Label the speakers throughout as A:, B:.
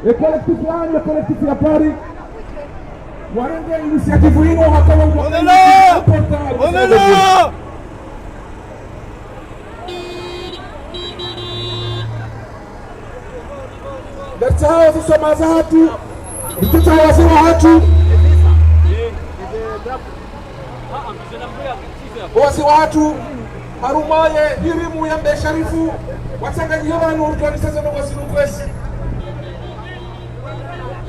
A: e collectif lani e collectif ya Paris warenge initiative hino hakawa
B: on est là, on est là.
A: Bertao zisoma za hatu mtoto wazee wa hatu wazee wa hatu harumaye dirimu ya mbe sharifu watanganyia abantu urganisation no wazinu kwesi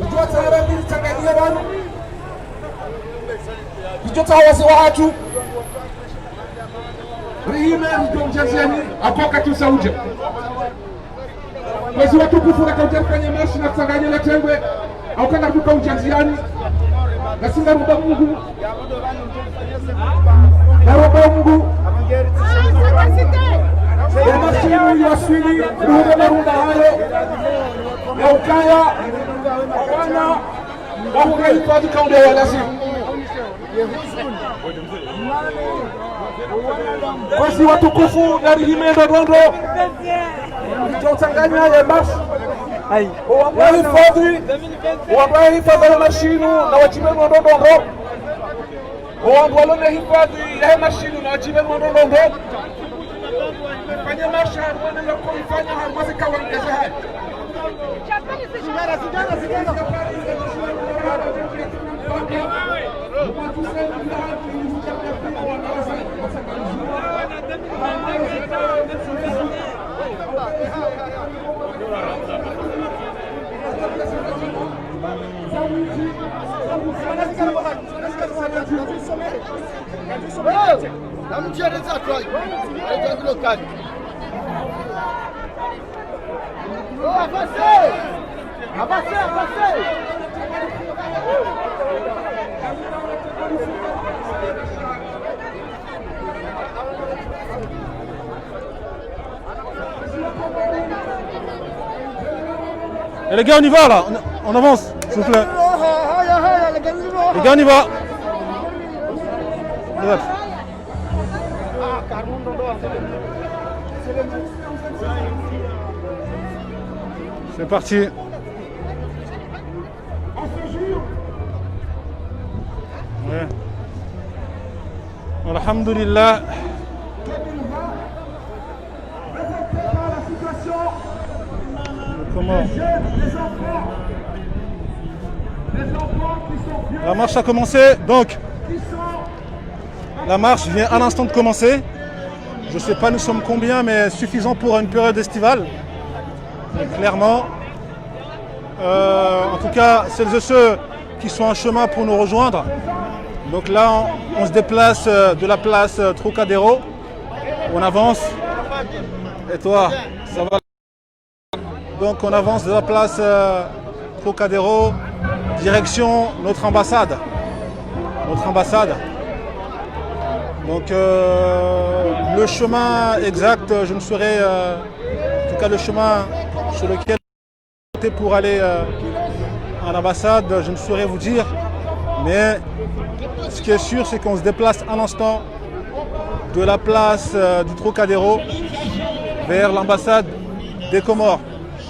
A: ijua tara mbili tanganyia abantu ijua tawa wazee wa hatu rihime mtonjezeni akoka tu sauja mwezi watukufu na kaujari kwenye mashi na tanganyia letengwe au kanda kuka ujanziani na singa ruba Mungu na ruba Mungu ya mashini ya swili ruba na ruba hayo ya ukaya wana wahuga hifadhi kaunde wa lazimu mwezi watukufu na rihimendo rondo Tanganya ya mashi uambaye hifadhi ya mashinu na wachimenu wandondo uambualone hifadhi ya mashinu na wachimenu wandondo fanya masha harumane na kuifanya harumazi kawankeza hai
C: Et les gars, on y va là, on avance, s'il vous plaît. Les gars, on y va. Bref. C'est parti. Ouais. Alhamdulillah. Comment? La marche a commencé, donc la marche vient à l'instant de commencer. Je ne sais pas nous sommes combien, mais suffisant pour une période estivale. Clairement. En tout cas, celles et ceux qui sont en chemin pour nous rejoindre. Donc là, on se déplace de la place Trocadéro. On avance. Et toi, ça va? Donc on avance de la place Trocadéro, direction notre ambassade. Notre ambassade. Donc le chemin exact, je ne saurais, en tout cas le chemin sur lequel pour aller à l'ambassade, je ne saurais vous dire. Mais ce qui est sûr, c'est qu'on se déplace à l'instant de la place du Trocadéro vers l'ambassade des Comores.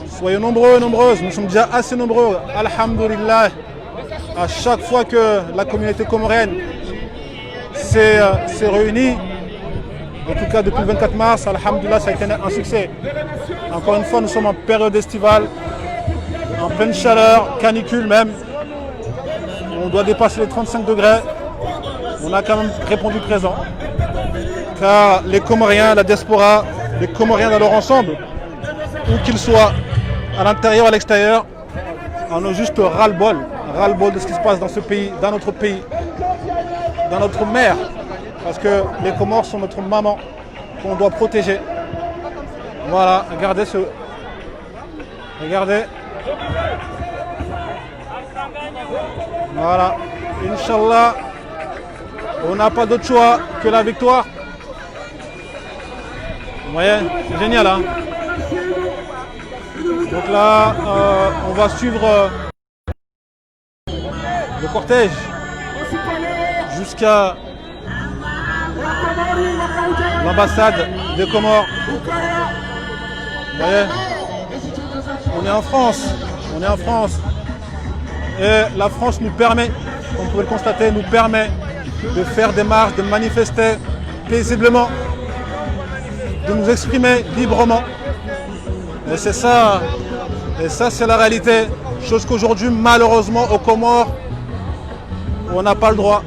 C: Soyez nombreux et nombreuses, nous sommes déjà assez nombreux, alhamdoulilah. À chaque fois que la communauté comorienne s'est réunie, en tout cas depuis le 24 mars, alhamdoulilah, ça a été un succès. Encore une fois, nous sommes en période estivale, en pleine chaleur, canicule même. On doit dépasser les 35 degrés. On a quand même répondu présent. Car les Comoriens, la diaspora, les Comoriens dans leur ensemble, où qu'ils soient, à l'intérieur, à l'extérieur, on a juste ras-le-bol de ce qui se passe dans ce pays, dans notre pays, dans notre mère. Parce que les Comores sont notre maman qu'on doit protéger. Voilà, regardez ce... Regardez. Voilà, Inch'Allah, on n'a pas d'autre choix que la victoire. Vous voyez, c'est génial, hein. Donc là, on va suivre le cortège jusqu'à l'ambassade des Comores. Vous voyez, on est en France. On est en France. Et la France nous permet, comme vous pouvez le constater, nous permet de faire des marches, de manifester paisiblement, de nous exprimer librement. Et c'est ça, c'est la réalité. Chose qu'aujourd'hui, malheureusement, aux Comores, on n'a pas le droit.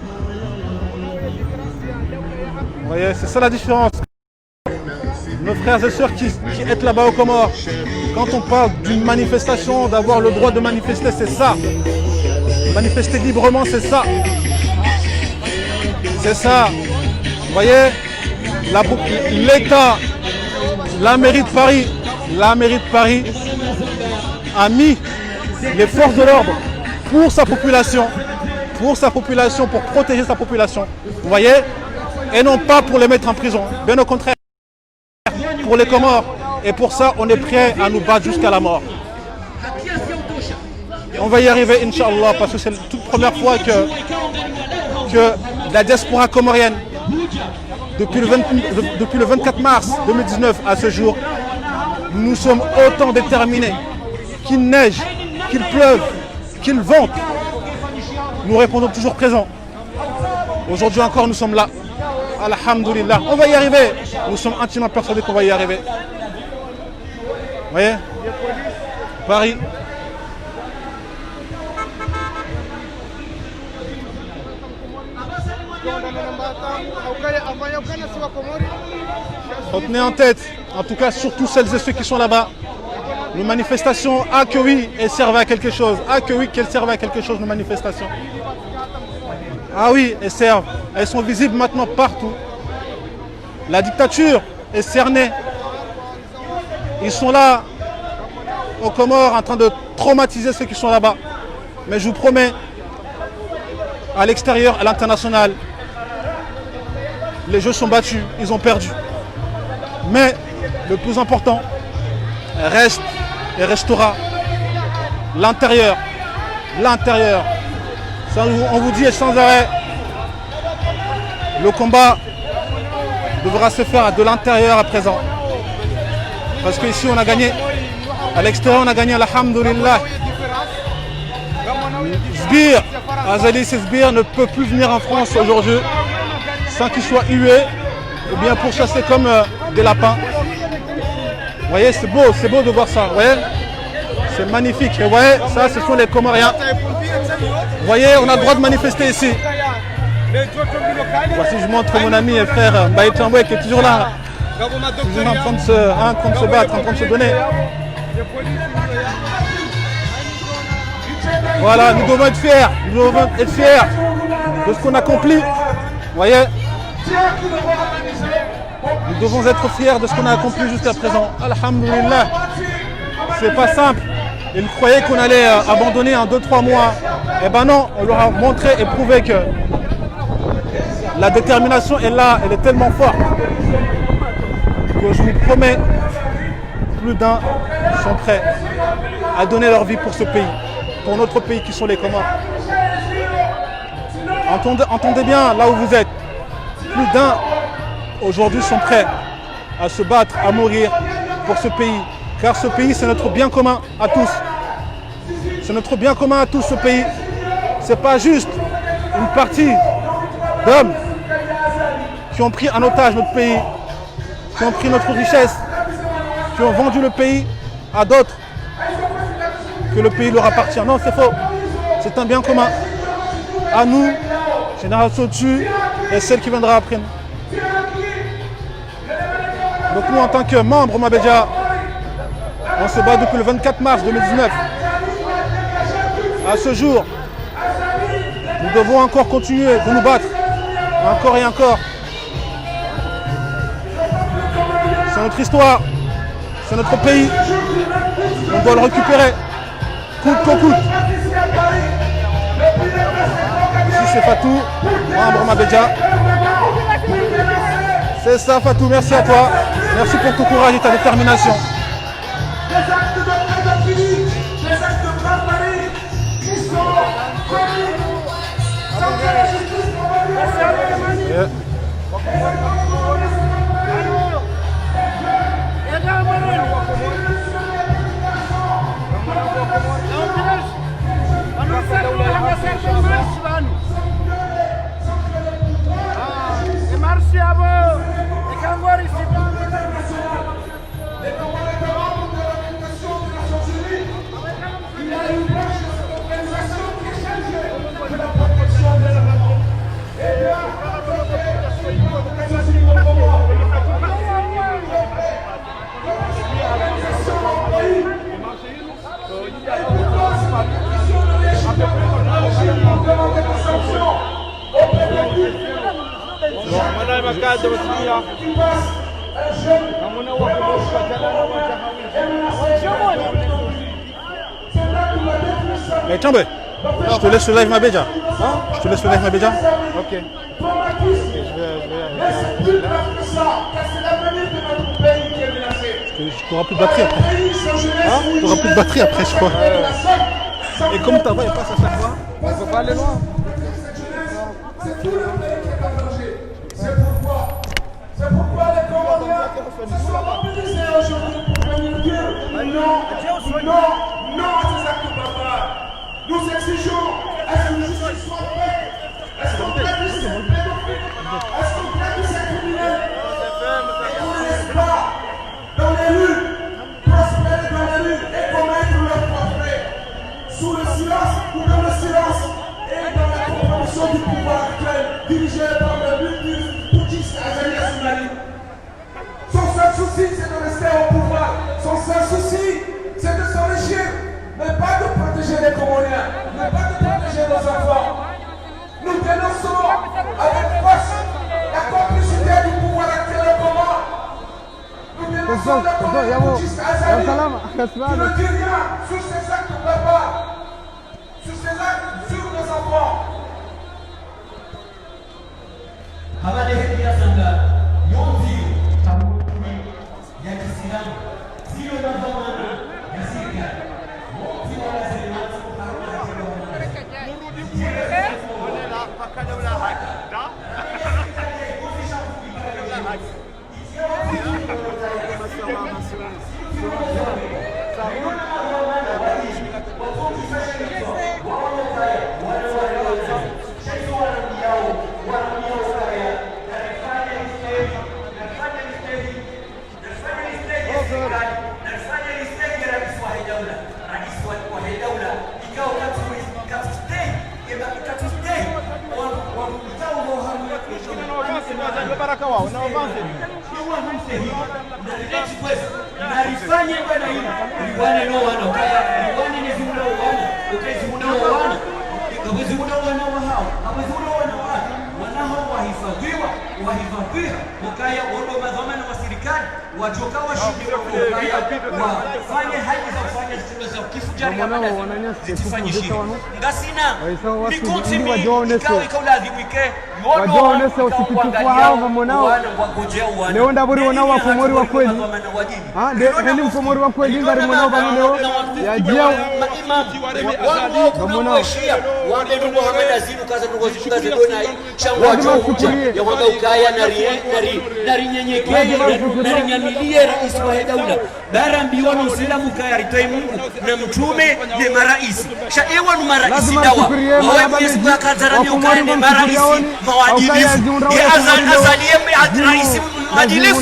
C: Vous voyez, c'est ça la différence. Nos frères et sœurs qui sont là-bas aux Comores, quand on parle d'une manifestation, d'avoir le droit de manifester, c'est ça. Manifester librement, c'est ça. C'est ça. Vous voyez, l'État, la mairie de Paris a mis les forces de l'ordre pour sa population, pour protéger sa population. Vous voyez, et non pas pour les mettre en prison. Bien au contraire, pour les Comores. Et pour ça, on est prêt à nous battre jusqu'à la mort. On va y arriver, Inch'Allah, parce que c'est la toute première fois que la diaspora comorienne, depuis le 24 mars 2019 à ce jour, nous sommes autant déterminés. Qu'il neige, qu'il pleuve, qu'il vente, nous répondons toujours présents. Aujourd'hui encore, nous sommes là. Alhamdulillah, on va y arriver. Nous sommes intimement persuadés qu'on va y arriver. Vous voyez, Paris. Retenez en tête, en tout cas surtout celles et ceux qui sont là-bas, nos manifestations, que oui, elles servent à quelque chose. Que oui, qu'elles servent à quelque chose, nos manifestations. Oui, elles servent. Elles sont visibles maintenant partout. La dictature est cernée. Ils sont là, aux Comores, en train de traumatiser ceux qui sont là-bas. Mais je vous promets, à l'extérieur, à l'international, les jeux sont battus, ils ont perdu. Mais le plus important reste et restera l'intérieur. L'intérieur. On vous dit sans arrêt, le combat devra se faire de l'intérieur à présent. Parce qu'ici on a gagné, à l'extérieur on a gagné, alhamdulillah. Sbire, Azali Sbire ne peut plus venir en France aujourd'hui sans qu'il soit hué ou bien pourchassé comme des lapins. Vous voyez, c'est beau de voir ça, vous voyez, c'est magnifique. Et vous voyez, ça ce sont les Comoriens. Vous voyez, on a le droit de manifester ici. Voici, je montre mon ami et frère Mbaye Tamboué qui est toujours là. Toujours en train de se battre, en train de se donner. Voilà, nous devons être fiers. Nous devons être fiers de ce qu'on accomplit. Vous voyez, nous devons être fiers de ce qu'on a accompli jusqu'à présent. Alhamdulillah. C'est pas simple. Ils croyaient qu'on allait abandonner en 2-3 mois. Eh ben non, on leur a montré et prouvé que la détermination est là, elle est tellement forte que je vous promets, plus d'un sont prêts à donner leur vie pour ce pays, pour notre pays qui sont les Comores. Entendez bien là où vous êtes, plus d'un aujourd'hui sont prêts à se battre, à mourir pour ce pays, car ce pays c'est notre bien commun à tous. C'est notre bien commun à tous ce pays. C'est pas juste une partie d'hommes qui ont pris en otage notre pays, qui ont pris notre richesse, qui ont vendu le pays à d'autres, que le pays leur appartient. Non, c'est faux. C'est un bien commun. À nous, génération au-dessus, et celle qui viendra après nous. Donc nous, en tant que membres Mabedja, on se bat depuis le 24 mars 2019. À ce jour, nous devons encore continuer de nous battre, encore et encore. C'est notre histoire, c'est notre pays. On doit le récupérer, coûte que coûte. Ici c'est Fatou, membre Mabedja. C'est ça Fatou, merci à toi. Merci pour ton courage et ta détermination. Yeah. Mais tiens, je te laisse le live Mabedja. Je te laisse le live Mabedja.
B: Ok.
C: Tu n'auras plus de batterie après. Tu n'auras plus de batterie après, je crois. Et comme ta voix, elle passe à chaque fois.
B: Il ne faut pas aller loin.
A: C'est pourquoi les Comoriens se sont mobilisés aujourd'hui pour venir dire non à ces actes barbares. Nous exigeons à ce que justice soit faite. Est-ce qu'on traite ces pédophiles? Est-ce qu'on traite ces criminels? Et on ne laisse pas dans les rues, prospérer dans les rues et commettre leurs forfaits sous le silence ou dans le silence et dans la compréhension du pouvoir actuel dirigé par le multi-boutiste Azali Assoumani. Son seul souci, c'est de rester au pouvoir. Son seul souci, c'est de s'enrichir, mais pas de protéger les Comoriens, mais pas de protéger nos enfants. Nous dénonçons avec force la complicité du pouvoir actuel au Comore. Nous dénonçons le boutiste Azali qui ne dit rien sur ces actes barbares, sur ces actes sur nos enfants.
B: wajaonese usikitufu hao mamonao leo ndaburi wanao wakomori wa kweli heli mkomori wa kweli ngari mwanao bamileo yajia mamonao
D: bara mbiwano usilamu kaya ritoi Mungu na mtume ne maraisi sha ewa nu maraisi dawa wawe yesu kwa kazarani ukaya ne maraisi mawadilifu ya azalie raisi mwadilifu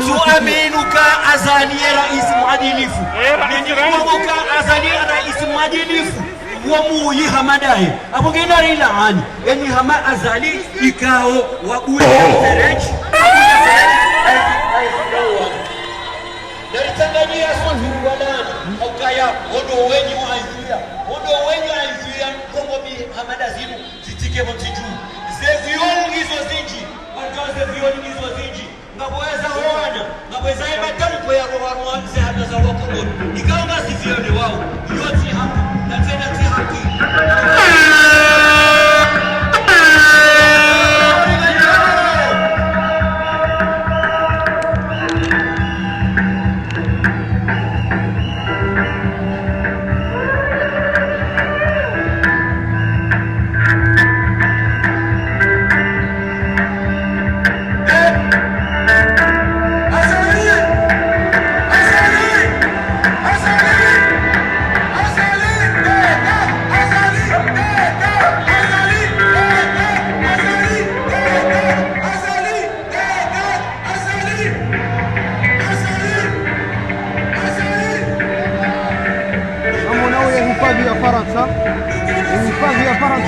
D: zuaminuka azalie raisi mwadilifu nenikuwamuka azalie raisi mwadilifu wamuyi hamadaye abugena rilahani yenye hama azali ikao wabuye fereji Tanzania sio walani ukaya odo wenyu aizia Kongo bi hamada zinu zitike mtiju zevionizo zinji wakaze vionizo zinji ngabweza wana ngabweza ibatani kwa ya roho ze hata za Kongo ikaanga sivione wao yote hapa na tena haki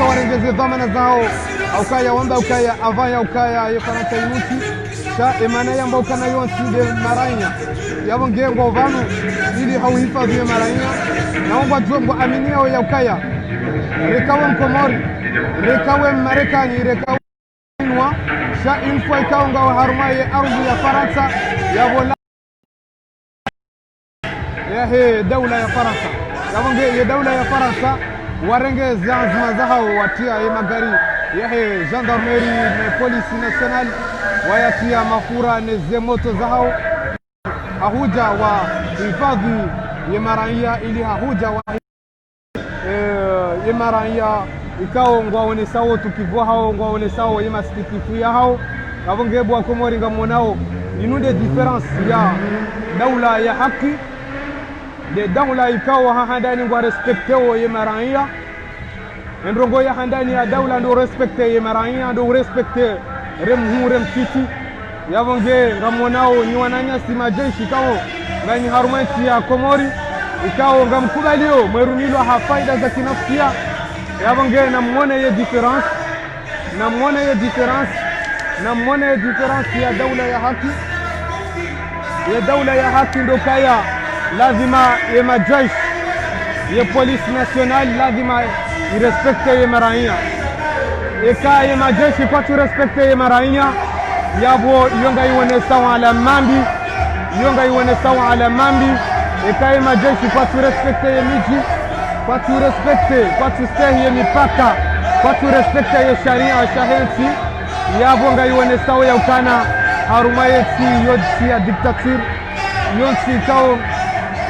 D: warengeze dhamana zao ukaya wamba ukaya avaya ukaya yefaranta inuti sha emana yamba ukana yonsi de maranya yabonge ngo vanu ili hauhifadhi maranya na
B: ngwa zongo aminia ya ukaya rekawe mkomori rekawe marekani rekawe nwa sha info ikaonga harumaye ardhi ya Faransa ya bola ya he dawla ya Faransa yabonge ya dawla ya Faransa warenge zanzima zahao watia magari ya he gendarmerie na police nationale wayatia mafura na zemoto zahao hahuja wa hifadhi ya maraia ili hahuja wa ya maraia ikao ngwaone sawo tukivua hao ngwaone sawo ya masikitifu ya hao kabonge bwa Komori ngamonao inude difference ya dawla ya haki de dawla ikao handani ngwa respecteo ya maraia ndrongo ya handani ya dawla ndo respecte ya maraia ndo respecte remhure mtiti yabonge ngamonao ni wananyasi majeshi kao ngani harumenti ya Komori ikao ngamkubalio mwerumilo hafaida za kinafsia yabonge namuone ye difference ya dawla ya haki ndo kaya lazima ye majeshi ye police nationale lazima irespecte ye maraia eka ye majeshi kwa tu respecte ye maraia yabo yonga ione sawa ala mambi eka ye majeshi kwa tu respecte ye miji kwa tu stehi ye mipaka kwa tu respecte ye sharia ya shahensi yabo nga ione sawa ya ukana haruma yeti yodsi ya diktatur yonsi kao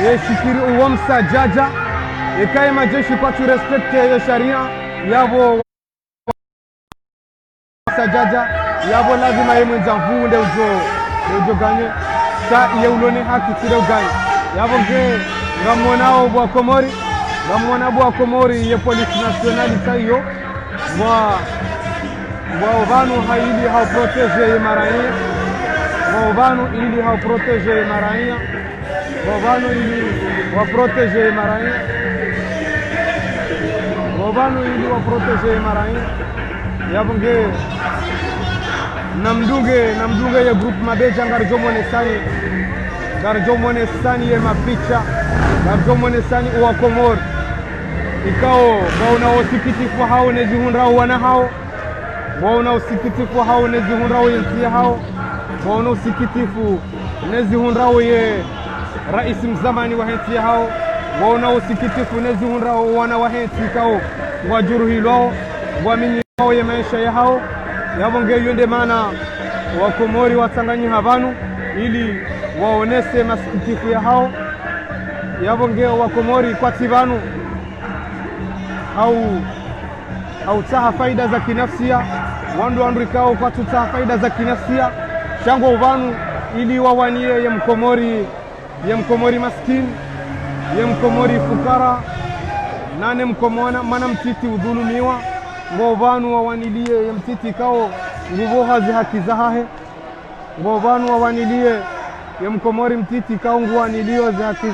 B: ye shikiri uwamsa jaja eka ye majeshi kwa tu respecte ye sharia yabo sajaja yabo lazima ye mwenzavu nde ujo ganye sa ye ulone haki tire uganye yabo ge ngamonao bwa Komori ye police nationale sayo bwa vanu haili hau protege ye maraia bwa vanu ili hau protege ye maraia bwa vanu ili wa protege ye maraia yabo ge namdunge ye group mabeja ngarjomone sani ye mapicha ngarjomone sani uwa Komori ikao bauna usikitifu hao nezihunrao wana hao bauna usikitifu hao nezihunrao yensia hao bauna usikitifu nezihunrao ye rais mzamani wa hensia hao bauna usikitifu nezihunrao wana wa hensi kao wajuruhilwao wamini hao ye maisha ya hao yabonge yonde maana wa Komori watanganyi havanu ili waonese masikitifu ya hao yabonge wa Komori kwa tibanu au taha faida za kinafsia wandu ikao kwa tutaha faida za kinafsia shango uvanu ili wawanie ye mkomori maskini ye mkomori fukara nane mkomona mana mtiti udhulumiwa ngobanu wawanilie ye mtiti ikao nguboha zi haki zahahe ngobanu wawanilie ye mkomori mtiti ikao nguwanilio zi haki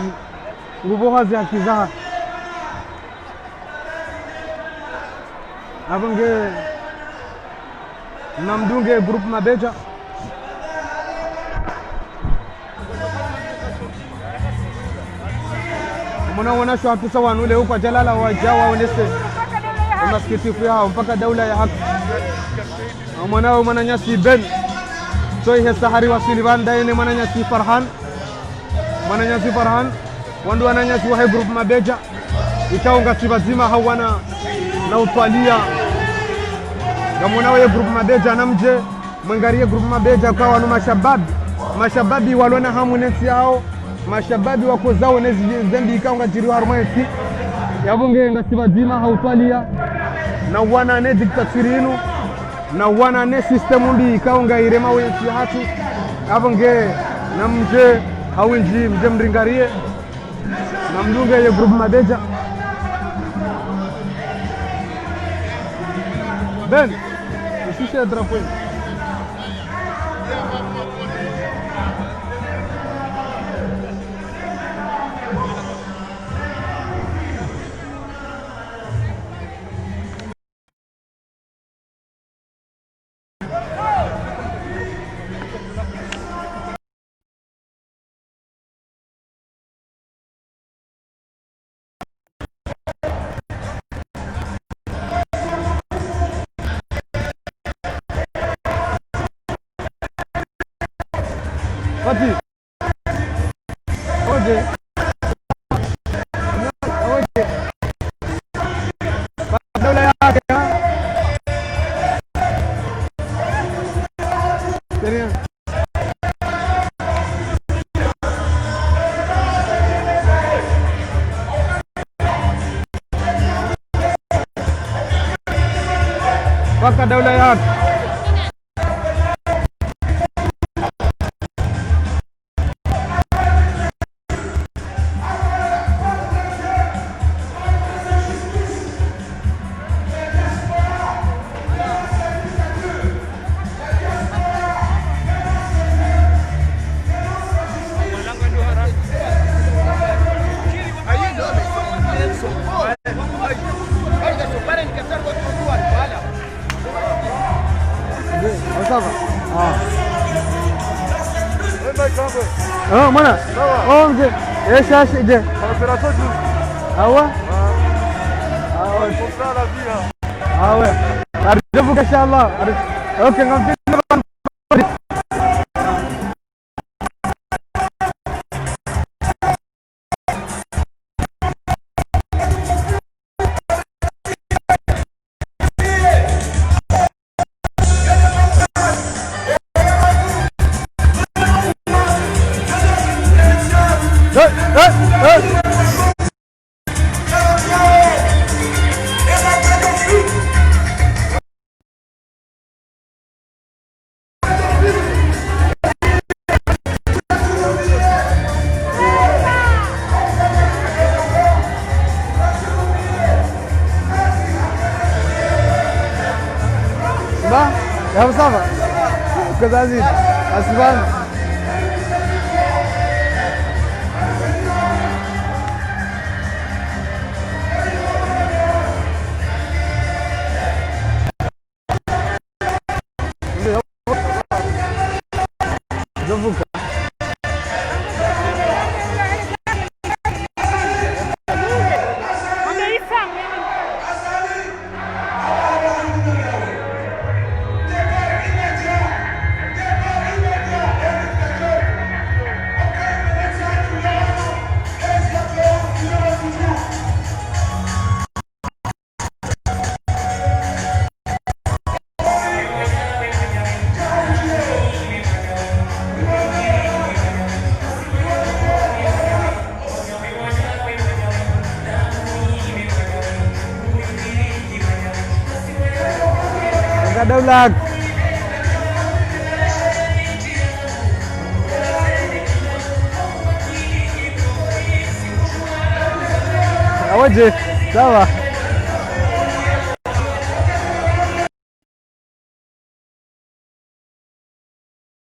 B: nguboha zi haki zahahe abonge namdunge group mabeja mwana wanasho hatusa wanule huko jalala wajawa onese masikitifu yao mpaka daula ya haki mwanao mwananyasi Ben toi he sahari wasili banda ene mwananyasi Farhan wandu wananyasi wa group mabeja ikaonga tibazima hawana na utwalia ngamonao ye group mabeja namje mwengarie group mabeja kwa wanu mashababi walona hamu nesi yao mashababi wako zao nezi zembi ikaonga jiri harumenti yabonge ngasibazima hautwalia na wana ne diktaturinu na wana ne systemu mbi ikaonga irema wensi hatu yabonge namje hawinji mje mringarie namdunge ye group mabeja Ben, usishe drapo. Pati. Oje. Oje. Dola yake. Serius. Paka daula yake. Sawa. Mana? Oh, mzee. Shashi je.
C: Opération du.
B: Awa? Awa. Arjubuka inshallah. Okay, ngamti. يا مصطفى كذا زيد اسبان زفوك Daulat. Awaje, sawa.